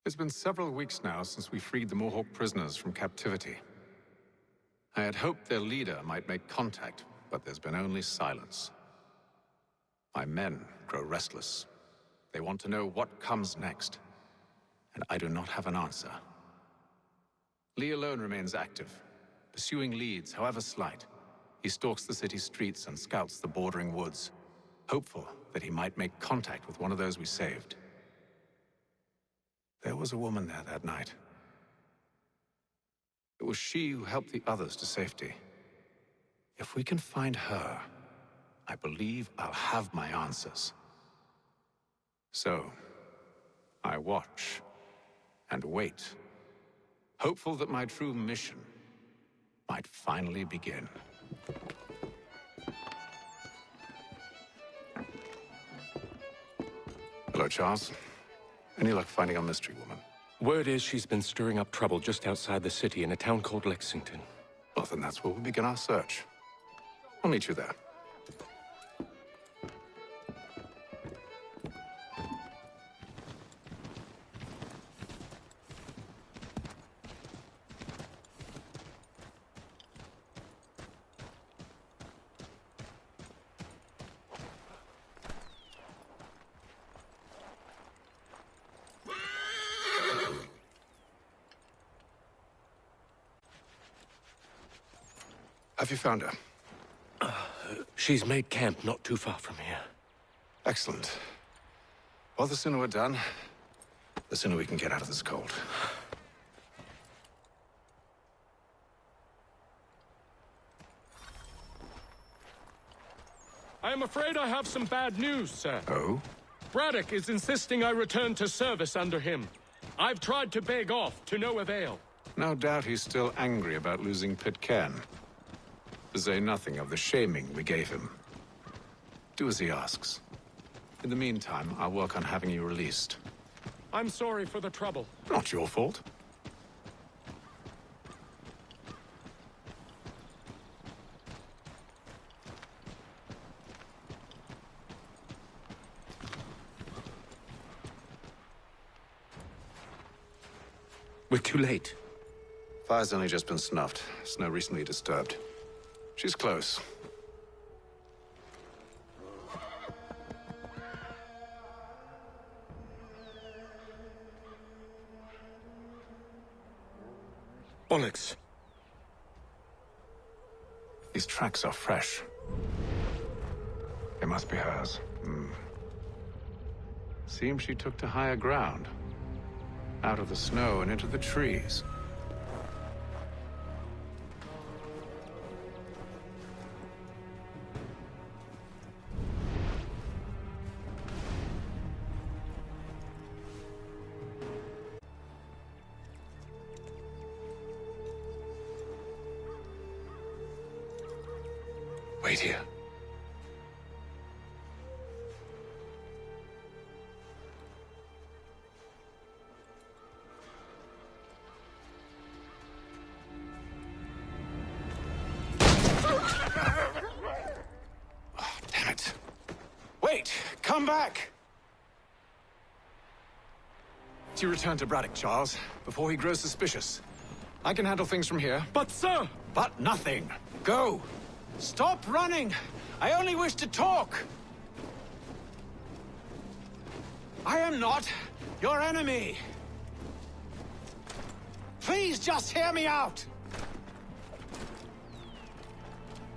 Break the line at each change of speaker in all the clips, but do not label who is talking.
It's been several weeks now since we freed the Mohawk prisoners from captivity. I had hoped their leader might make contact, but there's been only silence. My men grow restless. They want to know what comes next, and I do not have an answer. Lee alone remains active, pursuing leads, however slight. He stalks the city streets and scouts the bordering woods, hopeful that he might make contact with one of those we saved. There was a woman there that night. It was she who helped the others to safety. If we can find her, I believe I'll have my answers. So, I watch and wait, hopeful that my true mission might finally begin. Hello, Charles. Any luck finding our mystery woman?
Word is she's been stirring up trouble just outside the city in a town called Lexington.
Well, then that's where we'll begin our search. I'll meet you there. Have you found her?
She's made camp not too far from here.
Excellent. Well, the sooner we're done, the sooner we can get out of this cold.
I am afraid I have some bad news, sir.
Oh?
Braddock is insisting I return to service under him. I've tried to beg off, to no avail.
No doubt he's still angry about losing Pitcairn. To say nothing of the shaming we gave him. Do as he asks. In the meantime, I'll work on having you released.
I'm sorry for the trouble.
Not your fault.
We're too late.
Fire's only just been snuffed. Snow recently disturbed. She's close.
Onyx.
These tracks are fresh. They must be hers. Seems she took to higher ground. Out of the snow and into the trees. Wait here. Oh, damn it. Wait! Come back! You return to Braddock, Charles, before he grows suspicious. I can handle things from here.
But, sir!
But nothing. Go! Stop running! I only wish to talk! I am not your enemy! Please just hear me out!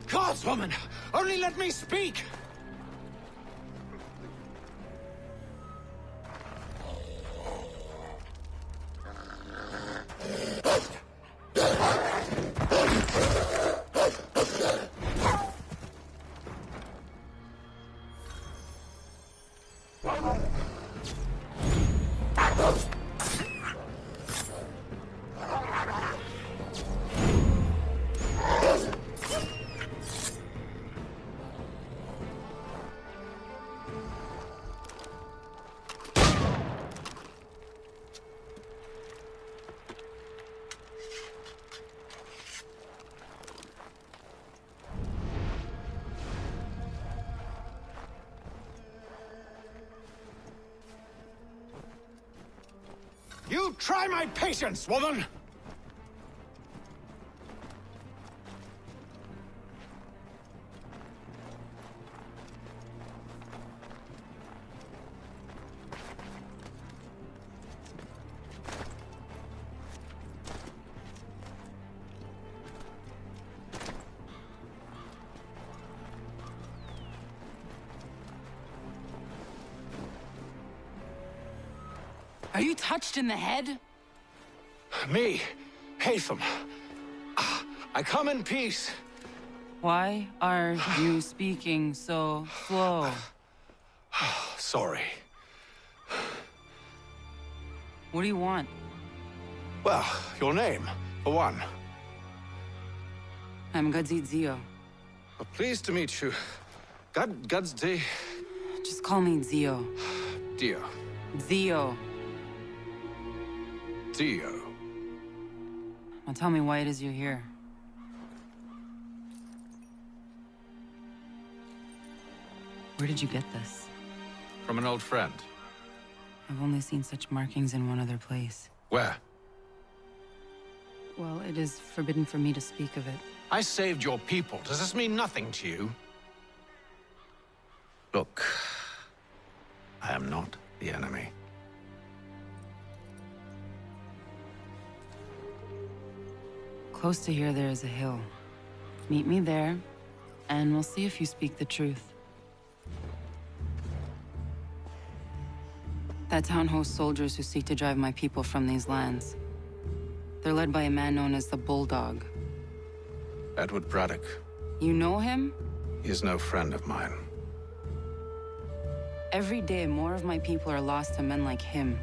Gods, woman! Only let me speak! you try my patience, woman!
Are you touched in the head?
Me, Hatham. I come in peace.
Why are you speaking so slow?
Sorry.
What do you want?
Well, your name, for one.
I'm Gadzit Zio.
Well, pleased to meet you. Gadsdi.
Just call me Zio.
Dio.
Zio.
Dio.
Now tell me why it is you're here. Where did you get this?
From an old friend.
I've only seen such markings in one other place.
Where?
Well, it is forbidden for me to speak of it.
I saved your people. Does this mean nothing to you? Look, I am not the enemy.
Close to here, there is a hill. Meet me there, and we'll see if you speak the truth. That town hosts soldiers who seek to drive my people from these lands. They're led by a man known as the Bulldog.
Edward Braddock.
You know him?
He is no friend of mine.
Every day, more of my people are lost to men like him.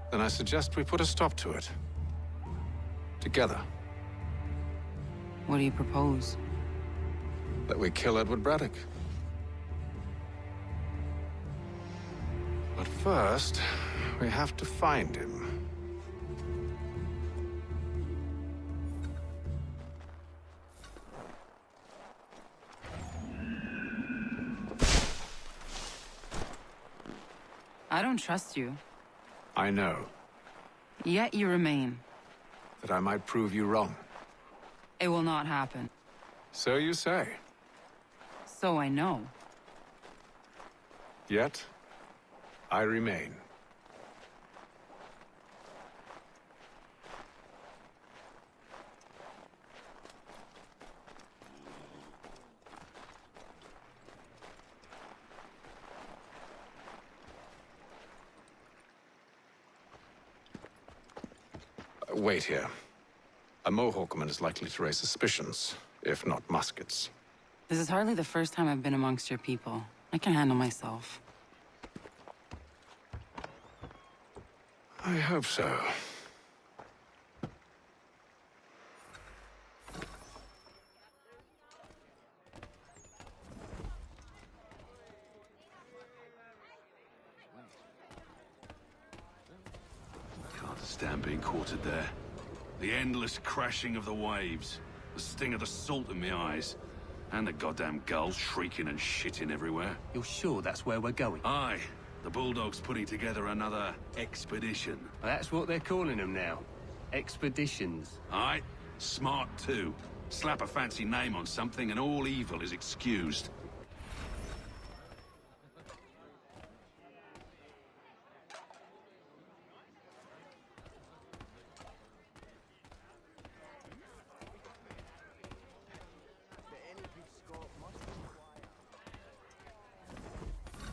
Then I suggest we put a stop to it. Together.
What do you propose?
That we kill Edward Braddock. But first, we have to find him.
I don't trust you.
I know
Yet you remain.
that I might prove you wrong.
It will not happen.
So you say.
So I know.
Yet, I remain. Wait here. A Mohawkman is likely to raise suspicions, if not muskets.
This is hardly the first time I've been amongst your people. I can handle myself.
I hope so.
Can't stand being quartered there. The endless crashing of the waves, the sting of the salt in my eyes, and the goddamn gulls shrieking and shitting everywhere.
You're sure that's where we're going?
Aye, the Bulldog's putting together another expedition.
That's what they're calling them now. Expeditions.
Aye, smart too. Slap a fancy name on something and all evil is excused.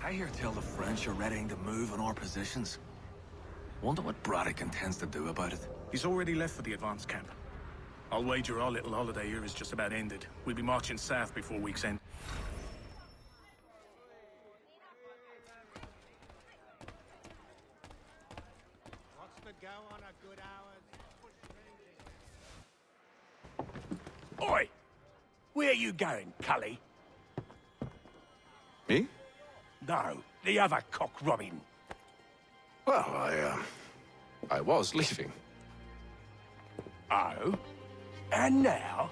I hear tell the French are readying to move on our positions. Wonder what Braddock intends to do about it.
He's already left for the advance camp. I'll wager our little holiday here is just about ended. We'll be marching south before week's end.
What's the go on a good hour?
Oi! Where you going, Cully?
Me?
No, the other cock Robin.
Well, I was leaving.
Oh? And now?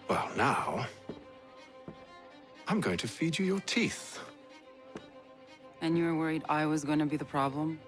Well, now... I'm going to feed you your teeth.
And you were worried I was going to be the problem?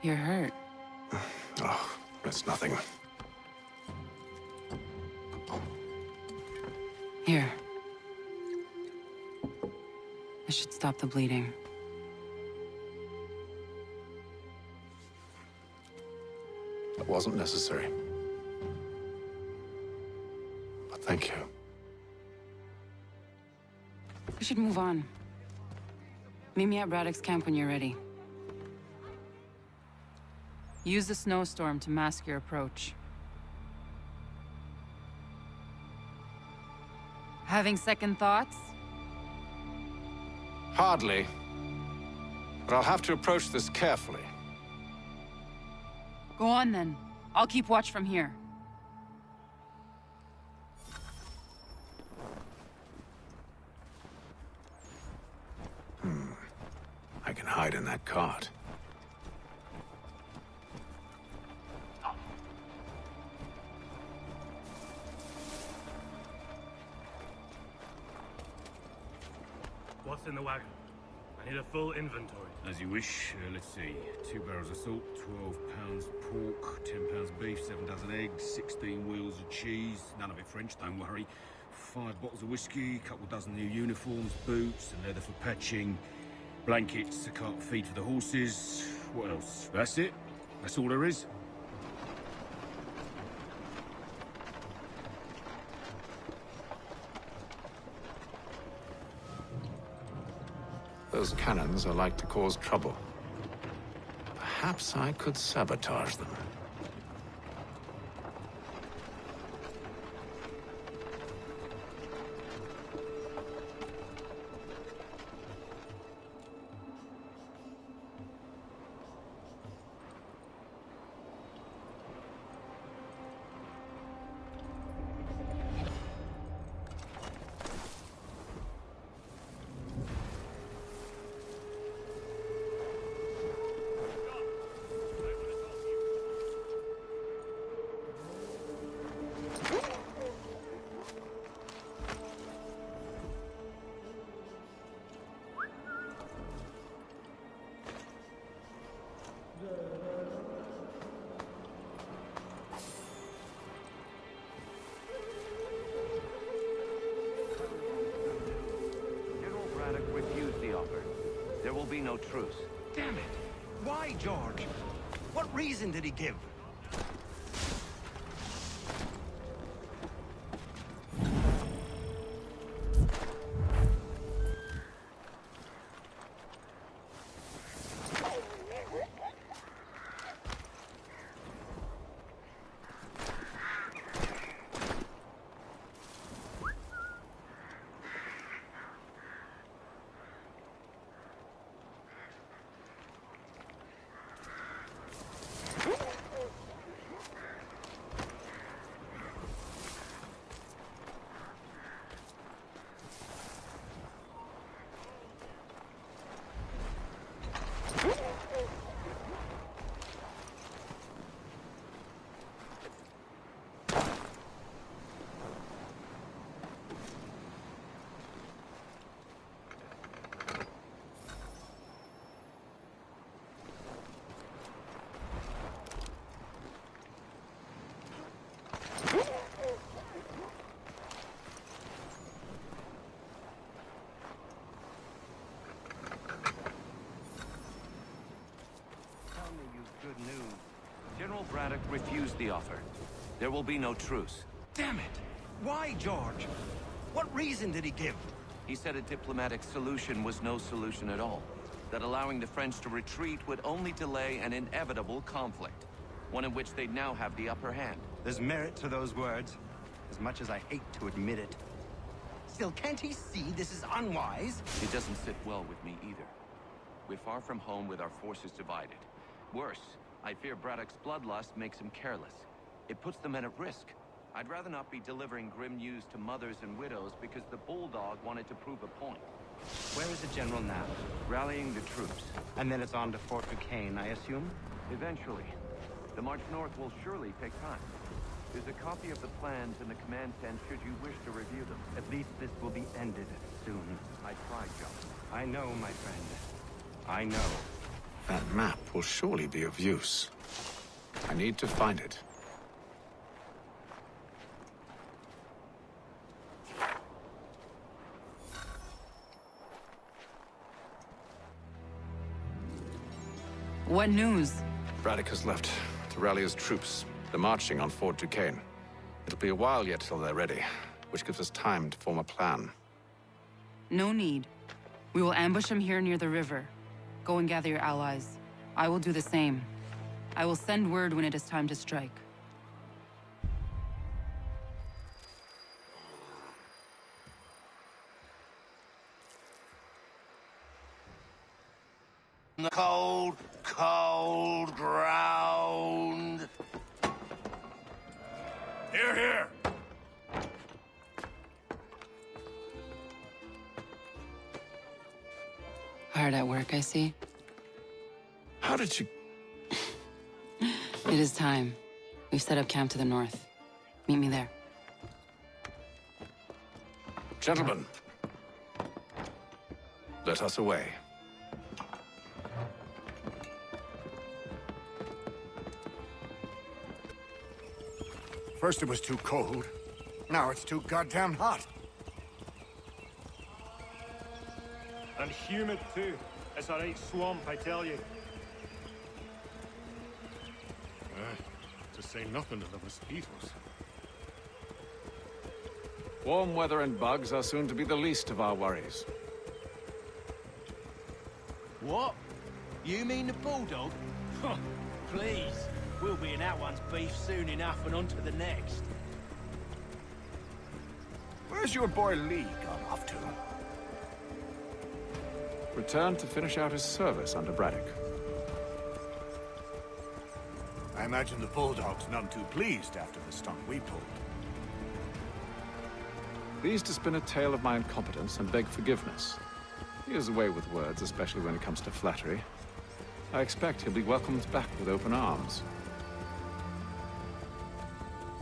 You're hurt.
Oh, it's nothing.
Here. This should stop the bleeding.
It wasn't necessary. But thank you.
We should move on. Meet me at Braddock's camp when you're ready. Use the snowstorm to mask your approach. Having second thoughts?
Hardly. But I'll have to approach this carefully.
Go on then. I'll keep watch from here.
I can hide in that cart.
What's in the wagon? I need a full inventory.
As you wish. Let's see. 2 barrels of salt, 12 pounds pork, 10 pounds beef, 7 dozen eggs, 16 wheels of cheese. None of it French, don't worry. 5 bottles of whiskey, couple dozen new uniforms, boots, and leather for patching, blankets, a cart of feed for the horses. What else? That's it. That's all there is.
Those cannons are like to cause trouble. Perhaps I could sabotage them.
General Braddock refused the offer. There will be no truce.
Damn it! Why, George? What reason did he give?
Good news. General Braddock refused the offer. There will be no truce.
Damn it! Why, George? What reason did he give?
He said a diplomatic solution was no solution at all. That allowing the French to retreat would only delay an inevitable conflict. One in which they'd now have the upper hand.
There's merit to those words, as much as I hate to admit it. Still, can't he see this is unwise?
It doesn't sit well with me either. We're far from home with our forces divided. Worse, I fear Braddock's bloodlust makes him careless. It puts the men at risk. I'd rather not be delivering grim news to mothers and widows because the Bulldog wanted to prove a point.
Where is the general now?
Rallying the troops.
And then it's on to Fort Duquesne, I assume?
Eventually. The march north will surely take time. There's a copy of the plans in the command tent should you wish to review them.
At least this will be ended soon.
I tried, John.
I know, my friend. I know.
That map will surely be of use. I need to find it.
What news?
Braddock has left to rally his troops. They're marching on Fort Duquesne. It'll be a while yet till they're ready, which gives us time to form a plan.
No need. We will ambush him here near the river. Go and gather your allies. I will do the same. I will send word when it is time to strike.
The cold, cold ground.
Here, here!
Hard at work, I see.
How did you...
It is time. We've set up camp to the north. Meet me there.
Gentlemen, let us away.
First it was too cold. Now it's too goddamn hot.
And humid too. It's a right swamp, I tell you.
To say nothing of the mosquitoes.
Warm weather and bugs are soon to be the least of our worries.
What? You mean the bulldog? Please. We'll be in that one's beef soon enough and on to the next.
Where's your boy Lee gone off to?
Returned to finish out his service under Braddock.
I imagine the bulldog's none too pleased after the stunt we pulled.
Pleased to spin a tale of my incompetence and beg forgiveness. He has a way with words, especially when it comes to flattery. I expect he'll be welcomed back with open arms.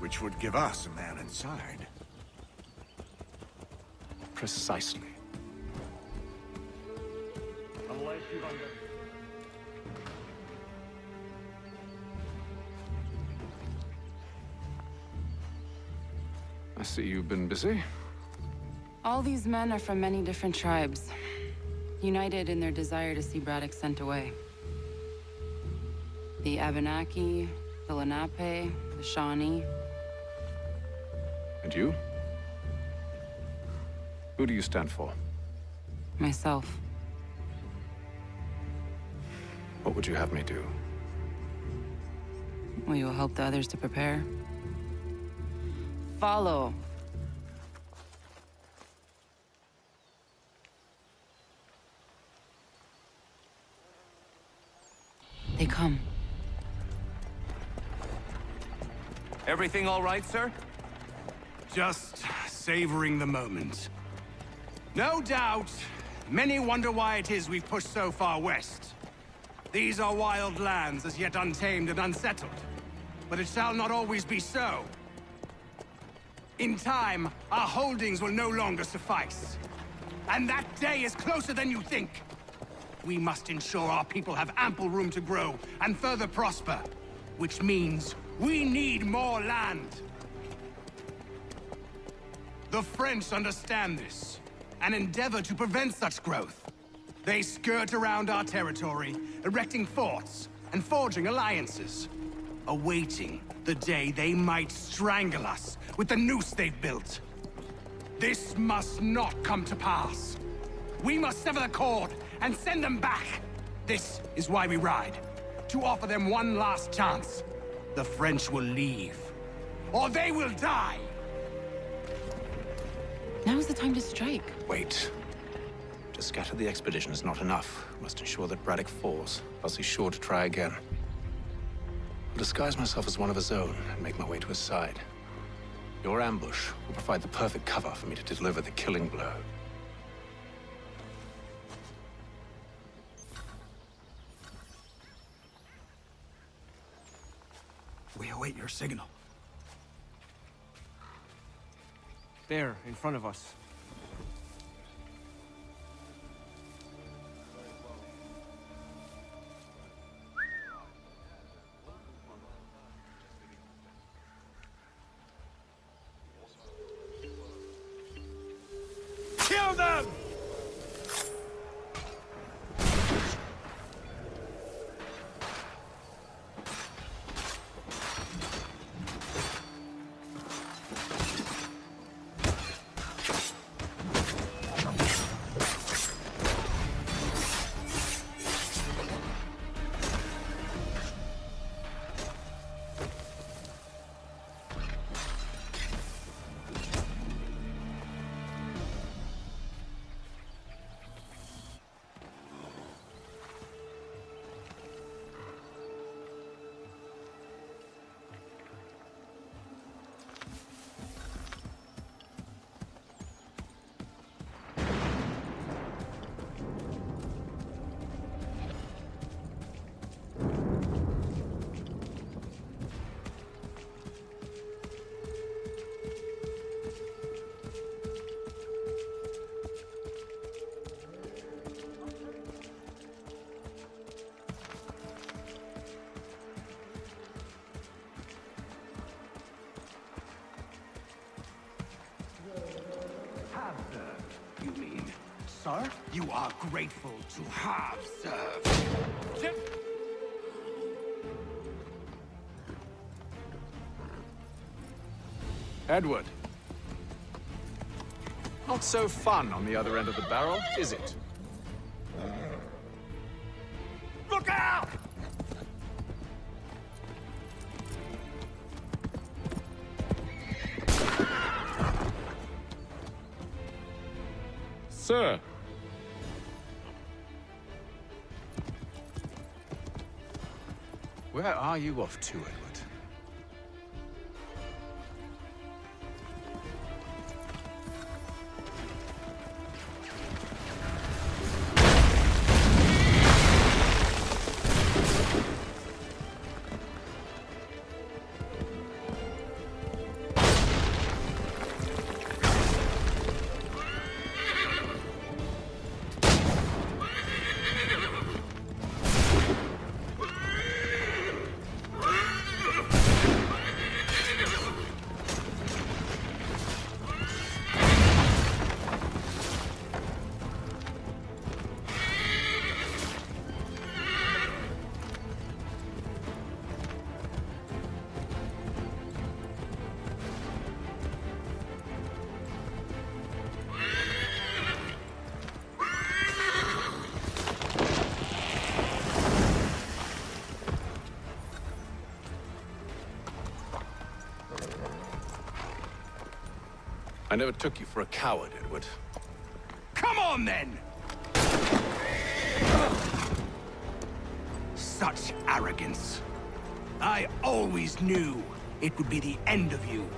Which would give us a man inside.
Precisely.
Unless you hunger.
I see you've been busy.
All these men are from many different tribes, united in their desire to see Braddock sent away. The Abenaki, the Lenape, the Shawnee.
And you? Who do you stand for?
Myself.
What would you have me do?
Will you help the others to prepare? Follow. They come.
Everything all right, sir?
Just savoring the moment. No doubt, many wonder why it is we've pushed so far west. These are wild lands as yet untamed and unsettled. But it shall not always be so. In time, our holdings will no longer suffice. And that day is closer than you think. We must ensure our people have ample room to grow and further prosper. Which means we need more land. The French understand this, and endeavor to prevent such growth. They skirt around our territory, erecting forts and forging alliances, awaiting the day they might strangle us with the noose they've built. This must not come to pass. We must sever the cord and send them back. This is why we ride, to offer them one last chance. The French will leave, or they will die.
Now's the time to strike.
Wait. To scatter the expedition is not enough. We must ensure that Braddock falls, else he's sure to try again. I'll disguise myself as one of his own and make my way to his side. Your ambush will provide the perfect cover for me to deliver the killing blow.
We await your signal.
There, in front of us.
Follow them!
You mean, sir? You are grateful to have served.
Edward. Not so fun on the other end of the barrel, is it?
Look out!
Sir.
Where are you off to, Edward? I never took you for a coward, Edward.
Come on, then! Such arrogance. I always knew it would be the end of you.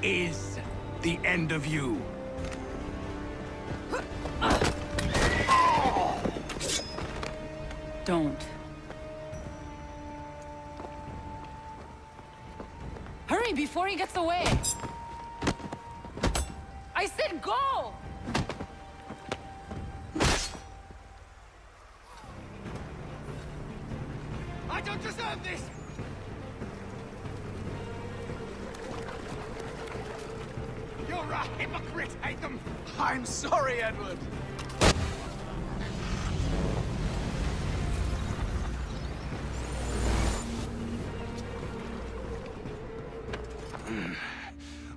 Is the end of you.
Don't. Hurry before he gets away! I said go!
I don't deserve this! You're a hypocrite, Hatham!
I'm sorry, Edward!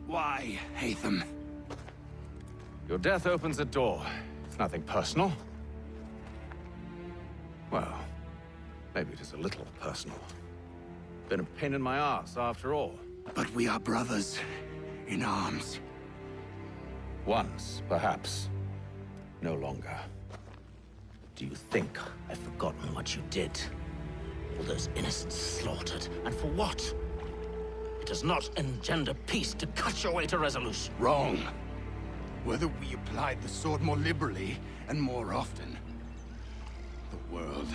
Why, Hatham?
Your death opens a door. It's nothing personal. Well, maybe it is a little personal. Been a pain in my ass, after all.
But we are brothers in arms.
Once, perhaps. No longer.
Do you think I've forgotten what you did? All those innocents slaughtered, and for what? It does not engender peace to cut your way to resolution.
Wrong. Whether we applied the sword more liberally and more often, the world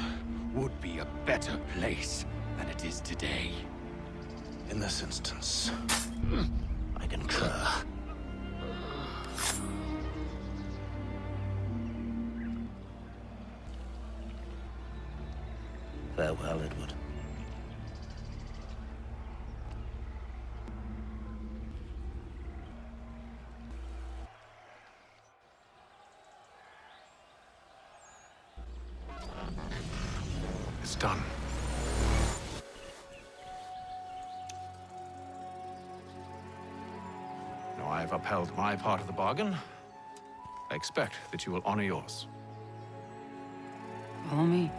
would be a better place than it is today.
In this instance, I concur. Farewell, Edward.
It's done. Now I've upheld my part of the bargain. I expect that you will honor yours.
Follow me.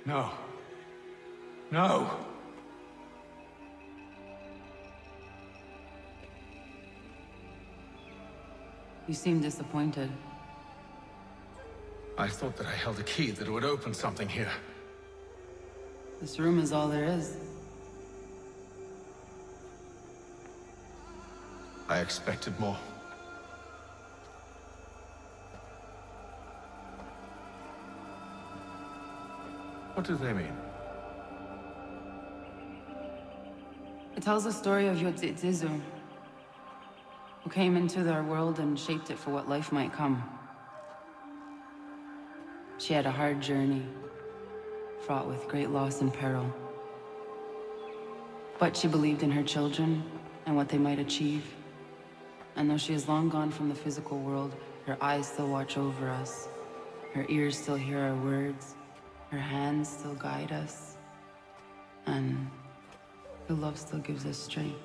No. No!
You seem disappointed.
I thought that I held a key that would open something here.
This room is all there is.
I expected more. What do they mean?
It tells the story of Yotzitzizu, who came into their world and shaped it for what life might come. She had a hard journey, fraught with great loss and peril. But she believed in her children and what they might achieve. And though she is long gone from the physical world, her eyes still watch over us. Her ears still hear our words. Her hands still guide us. And her love still gives us strength.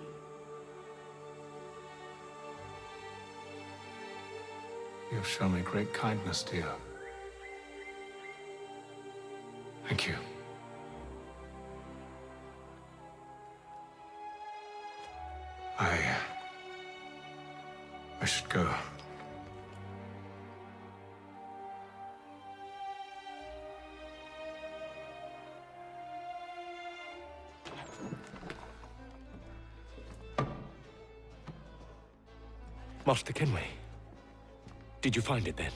You have shown me great kindness, dear. Thank you. I should go.
Master Kenway. Did you find it then?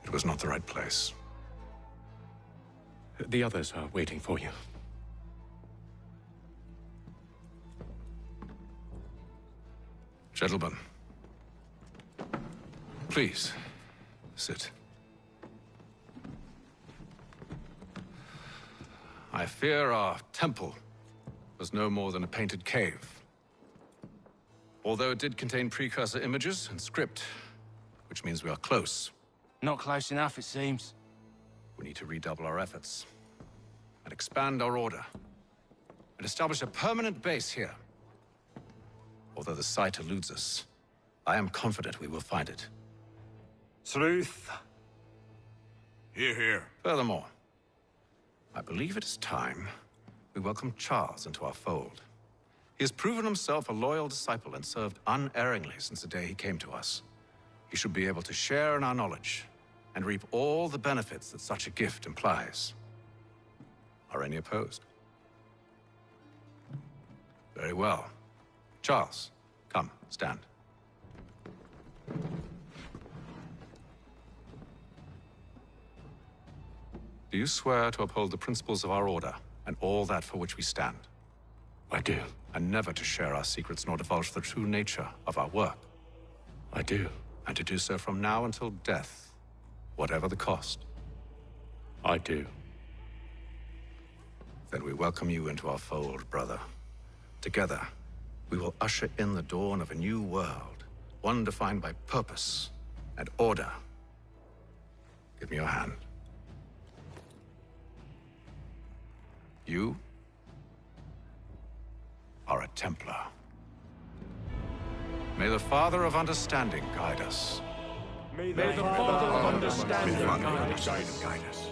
It was not the right place.
The others are waiting for you.
Gentlemen, please, sit. I fear our temple was no more than a painted cave. Although it did contain precursor images and script, which means we are close.
Not close enough, it seems.
We need to redouble our efforts and expand our order and establish a permanent base here. Although the site eludes us, I am confident we will find it.
Truth.
Hear, hear.
Furthermore, I believe it is time we welcome Charles into our fold. He has proven himself a loyal disciple and served unerringly since the day he came to us. He should be able to share in our knowledge and reap all the benefits that such a gift implies. Are any opposed? Very well. Charles, come, stand. Do you swear to uphold the principles of our order and all that for which we stand?
I do.
And never to share our secrets nor divulge the true nature of our work?
I do.
And to do so from now until death, whatever the cost?
I do.
Then we welcome you into our fold, brother. Together, we will usher in the dawn of a new world, one defined by purpose and order. Give me your hand. You are a Templar. May the Father of Understanding guide us.
May the Father of Understanding
guide us.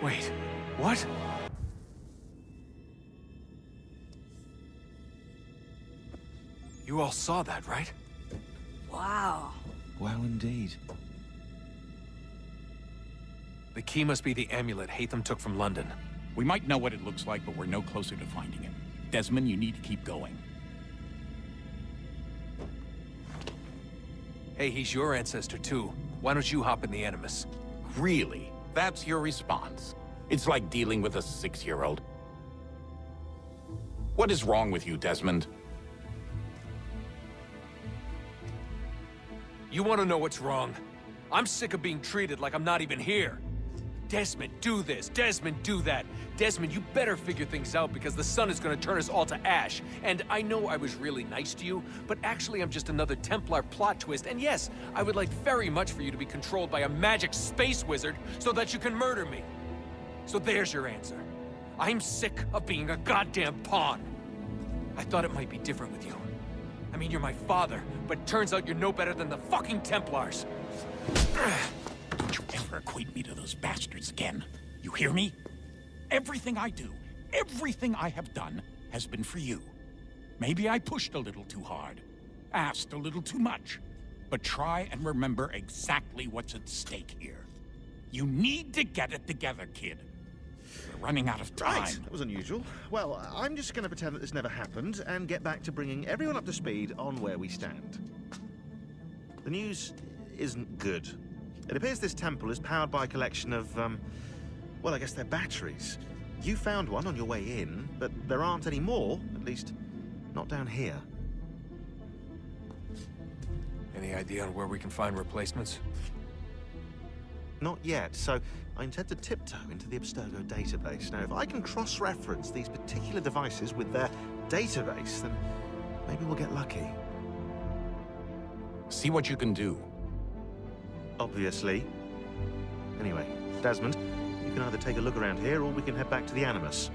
Wait, what? You all saw that, right?
Wow.
Well, indeed. The key must be the amulet Hatham took from London.
We might know what it looks like, but we're no closer to finding it. Desmond, you need to keep going.
Hey, he's your ancestor too. Why don't you hop in the Animus?
Really? That's your response? It's like dealing with a 6-year-old. What is wrong with you, Desmond?
You want to know what's wrong? I'm sick of being treated like I'm not even here. Desmond, do this. Desmond, do that. Desmond, you better figure things out because the sun is going to turn us all to ash. And I know I was really nice to you, but actually I'm just another Templar plot twist. And yes, I would like very much for you to be controlled by a magic space wizard so that you can murder me. So there's your answer. I'm sick of being a goddamn pawn. I thought it might be different with you. I mean, you're my father, but turns out you're no better than the fucking Templars.
Don't you ever equate me to those bastards again. You hear me? Everything I do, everything I have done, has been for you. Maybe I pushed a little too hard, asked a little too much, but try and remember exactly what's at stake here. You need to get it together, kid. We're running out of time.
Right, that was unusual. Well, I'm just going to pretend that this never happened and get back to bringing everyone up to speed on where we stand. The news isn't good. It appears this temple is powered by a collection of, well, I guess they're batteries. You found one on your way in, but there aren't any more, at least not down here.
Any idea on where we can find replacements?
Not yet, so I intend to tiptoe into the Abstergo database. Now, if I can cross-reference these particular devices with their database, then maybe we'll get lucky.
See what you can do.
Obviously. Anyway, Desmond, you can either take a look around here or we can head back to the Animus.